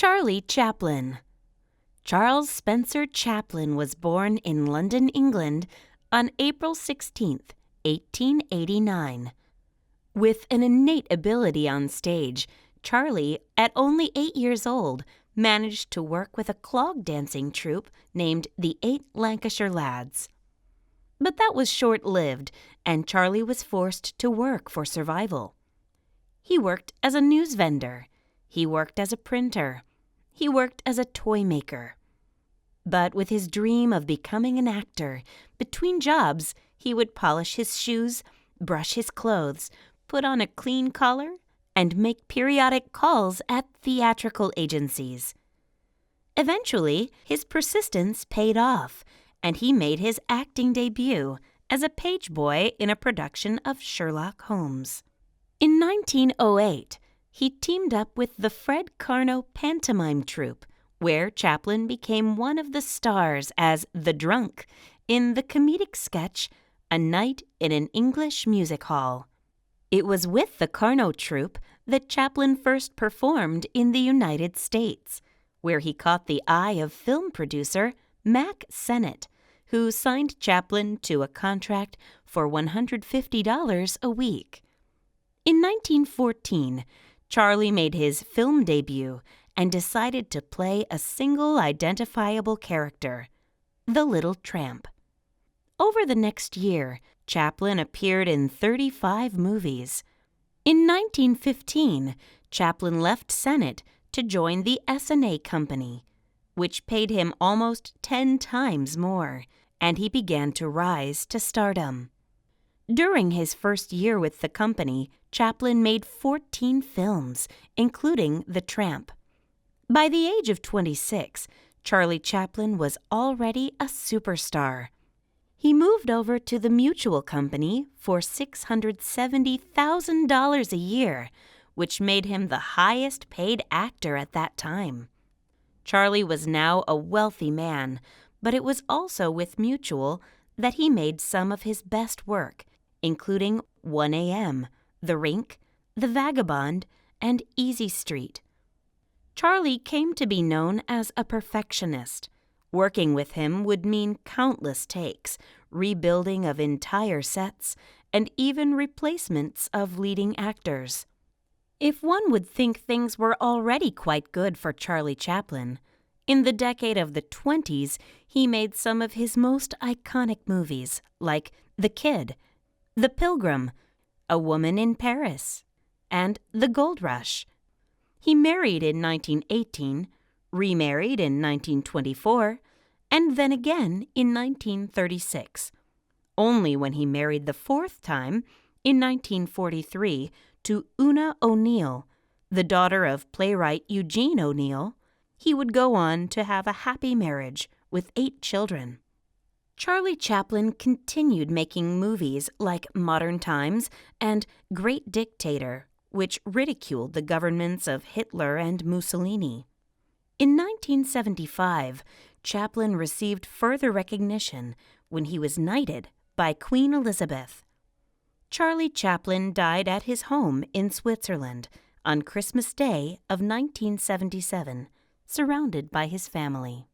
Charlie Chaplin. Charles Spencer Chaplin was born in London, England, on April 16, 1889. With an innate ability on stage, Charlie, at only 8 years old, managed to work with a clog dancing troupe named the 8 Lancashire Lads. But that was short-lived, and Charlie was forced to work for survival. He worked as a news vendor. He worked as a printer. He worked as a toy maker. But with his dream of becoming an actor, between jobs, he would polish his shoes, brush his clothes, put on a clean collar, and make periodic calls at theatrical agencies. Eventually, his persistence paid off, and he made his acting debut as a page boy in a production of Sherlock Holmes. In 1908, he teamed up with the Fred Carnot pantomime troupe, where Chaplin became one of the stars as the drunk in the comedic sketch A Night in an English Music Hall. It was with the Carnot troupe that Chaplin first performed in the United States, where he caught the eye of film producer Mack Sennett, who signed Chaplin to a contract for $150 a week. In 1914, Charlie made his film debut and decided to play a single identifiable character, the Little Tramp. Over the next year, Chaplin appeared in 35 movies. In 1915, Chaplin left Sennett to join the S&A Company, which paid him almost 10 times more, and he began to rise to stardom. During his first year with the company, Chaplin made 14 films, including The Tramp. By the age of 26, Charlie Chaplin was already a superstar. He moved over to the Mutual Company for $670,000 a year, which made him the highest-paid actor at that time. Charlie was now a wealthy man, but it was also with Mutual that he made some of his best work, including 1 A.M., The Rink, The Vagabond, and Easy Street. Charlie came to be known as a perfectionist. Working with him would mean countless takes, rebuilding of entire sets, and even replacements of leading actors. If one would think things were already quite good for Charlie Chaplin, in the decade of the 20s, he made some of his most iconic movies, like The Kid, The Pilgrim, A Woman in Paris, and The Gold Rush. He married in 1918, remarried in 1924, and then again in 1936, only when he married the 4th time, in 1943, to Una O'Neill, the daughter of playwright Eugene O'Neill, he would go on to have a happy marriage with 8 children. Charlie Chaplin continued making movies like Modern Times and Great Dictator, which ridiculed the governments of Hitler and Mussolini. In 1975, Chaplin received further recognition when he was knighted by Queen Elizabeth. Charlie Chaplin died at his home in Switzerland on Christmas Day of 1977, surrounded by his family.